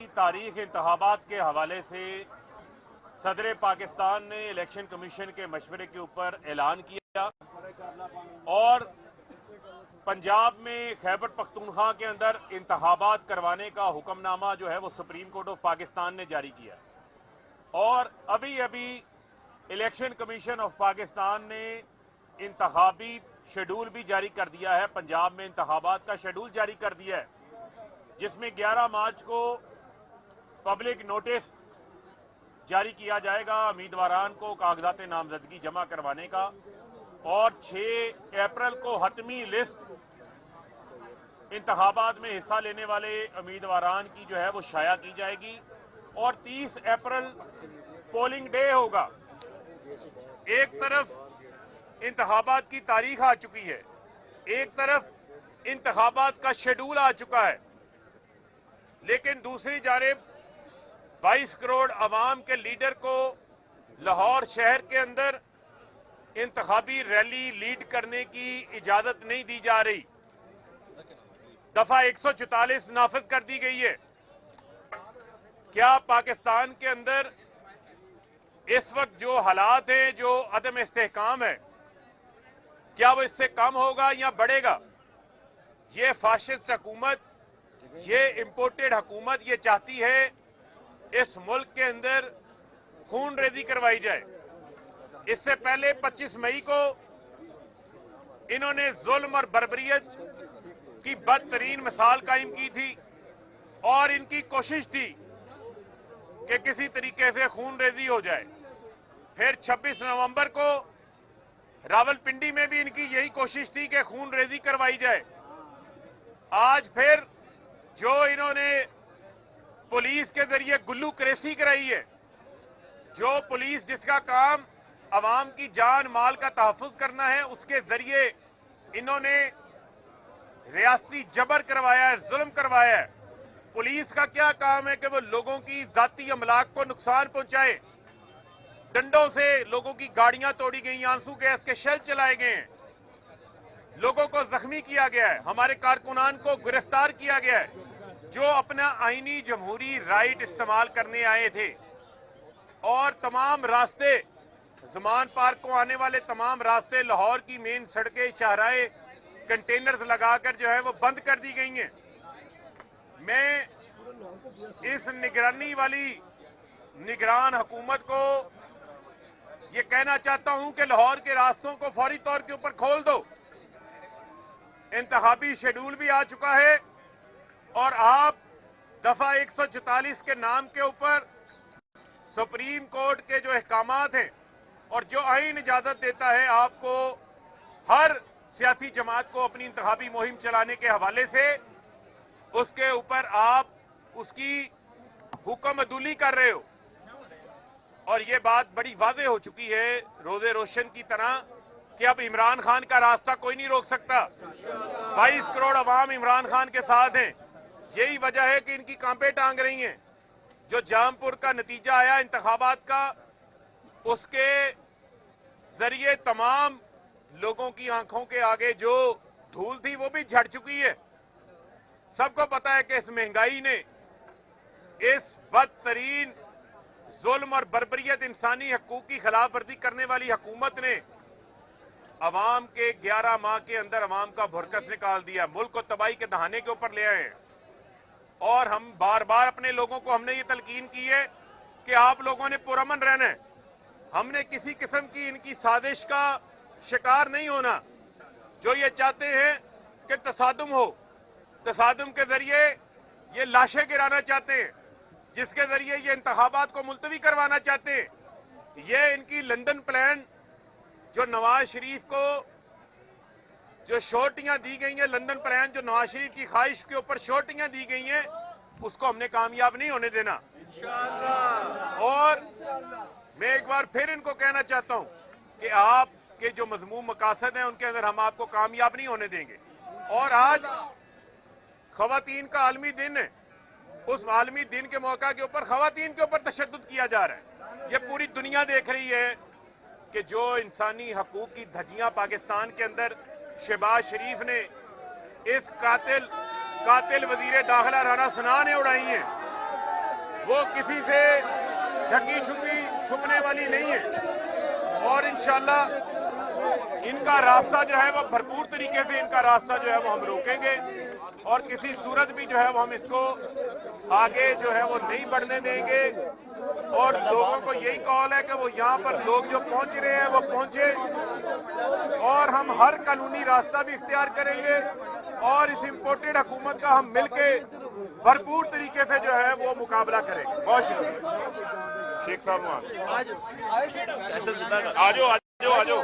तारीख इंतखाबात के हवाले से सदर पाकिस्तान ने इलेक्शन कमीशन के मशवरे के ऊपर ऐलान किया और पंजाब में खैबर पख्तूनख्वा के अंदर इंतखाबात करवाने का हुक्मनामा जो है वो सुप्रीम कोर्ट ऑफ पाकिस्तान ने जारी किया और अभी अभी इलेक्शन कमीशन ऑफ पाकिस्तान ने इंतखाबी शेड्यूल भी जारी कर दिया है। पंजाब में इंतखाबात का शेड्यूल जारी कर दिया है जिसमें 11 मार्च को पब्लिक नोटिस जारी किया जाएगा उम्मीदवारान को कागजात नामजदगी जमा करवाने का और 6 अप्रैल को हतमी लिस्ट इंतखाबात में हिस्सा लेने वाले उम्मीदवारान की जो है वो शाया की जाएगी और 30 अप्रैल पोलिंग डे होगा। एक तरफ इंतखाबात की तारीख आ चुकी है, एक तरफ इंतखाबात का शेड्यूल आ चुका है, लेकिन दूसरी जानिब 22 करोड़ अवाम के लीडर को लाहौर शहर के अंदर इंतखाबी रैली लीड करने की इजाजत नहीं दी जा रही। दफा 144 नाफिज कर दी गई है। क्या पाकिस्तान के अंदर इस वक्त जो हालात हैं, जो अदम इस्तेहकाम है, क्या वो इससे कम होगा या बढ़ेगा? ये फाशिस्ट हुकूमत, ये इंपोर्टेड हुकूमत ये चाहती है इस मुल्क के अंदर खून रेजी करवाई जाए। इससे पहले 25 मई को इन्होंने जुल्म और बर्बरियत की बदतरीन मिसाल कायम की थी और इनकी कोशिश थी कि किसी तरीके से खून रेजी हो जाए। फिर 26 नवंबर को रावलपिंडी में भी इनकी यही कोशिश थी कि खून रेजी करवाई जाए। आज फिर जो इन्होंने पुलिस के जरिए गुल्लू क्रेसी कराई है, जो पुलिस जिसका काम अवाम की जान माल का तहफ्फुज करना है, उसके जरिए इन्होंने रियासी जबर करवाया है, जुल्म करवाया है। पुलिस का क्या काम है कि वो लोगों की जाती अमलाक को नुकसान पहुंचाए। डंडों से लोगों की गाड़ियां तोड़ी गई, आंसू गैस के शेल चलाए गए हैं, लोगों को जख्मी किया गया है, हमारे कारकुनान को गिरफ्तार किया गया है जो अपना आईनी जमहूरी राइट इस्तेमाल करने आए थे। और तमाम रास्ते, ज़मान पार्क को आने वाले तमाम रास्ते, लाहौर की मेन सड़कें, शाहराए कंटेनर्स लगाकर जो है वो बंद कर दी गई हैं। मैं इस निगरानी वाली निगरान हुकूमत को ये कहना चाहता हूं कि लाहौर के रास्तों को फौरी तौर के ऊपर खोल दो। इंतखाबी शेड्यूल भी आ चुका है और आप दफा 144 के नाम के ऊपर सुप्रीम कोर्ट के जो अहकामात हैं और जो आईन इजाजत देता है आपको हर सियासी जमात को अपनी इंतखाबी मुहिम चलाने के हवाले से, उसके ऊपर आप उसकी हुक्म अदूली कर रहे हो। और ये बात बड़ी वाज़ेह हो चुकी है रोजे रोशन की तरह कि अब इमरान खान का रास्ता कोई नहीं रोक सकता। 22 करोड़ अवाम इमरान खान के साथ हैं। यही वजह है कि इनकी कांपे टांग रही हैं। जो जामपुर का नतीजा आया इंतखाबात का, उसके जरिए तमाम लोगों की आंखों के आगे जो धूल थी वो भी झड़ चुकी है। सबको पता है कि इस महंगाई ने, इस बदतरीन जुल्म और बर्बरियत, इंसानी हकूक की खिलाफ वर्जी करने वाली हुकूमत ने अवाम के 11 माह के अंदर अवाम का भुरकस निकाल दिया, मुल्क को तबाही के दहाने के ऊपर ले आए हैं। और हम बार बार अपने लोगों को हमने ये तलकीन की है कि आप लोगों ने पुरअमन रहना है। हमने किसी किस्म की इनकी साजिश का शिकार नहीं होना। जो ये चाहते हैं कि तसादुम हो, तसादुम के जरिए ये लाशें गिराना चाहते हैं, जिसके जरिए ये इंतखाबात को मुलतवी करवाना चाहते हैं। ये इनकी लंदन प्लान, जो नवाज शरीफ को जो शोर्टियां दी गई हैं, लंदन प्लान जो नवाज शरीफ की ख्वाहिश के ऊपर शोर्टियां दी गई हैं, उसको हमने कामयाब नहीं होने देना इंशाअल्लाह। और मैं एक बार फिर इनको कहना चाहता हूं कि आपके जो मजमूम मकासद हैं उनके अंदर हम आपको कामयाब नहीं होने देंगे। और आज खवातीन का आलमी दिन है, उस आलमी दिन के मौका के ऊपर खवातीन के ऊपर तशद्दुद किया जा रहा है। ये पूरी दुनिया देख रही है कि जो इंसानी हकूक की धज्जियां पाकिस्तान के अंदर शहबाज शरीफ ने, इस कातिल वजीर दाखिला राना सना ने उड़ाई हैं। वो किसी से ढकी छुपने वाली नहीं है और इंशाल्लाह इनका रास्ता जो है वो भरपूर तरीके से इनका रास्ता जो है वो हम रोकेंगे और किसी सूरत भी जो है वो हम इसको आगे जो है वो नहीं बढ़ने देंगे। और लोगों को यही कॉल है कि वो यहाँ पर लोग जो पहुंच रहे हैं वो पहुंचे और हम हर कानूनी रास्ता भी इख्तियार करेंगे और इस इम्पोर्टेड हुकूमत का हम मिलके भरपूर तरीके से जो है वो मुकाबला करेंगे। बहुत शुक्रिया। शेख साहब वहां आ जाओ।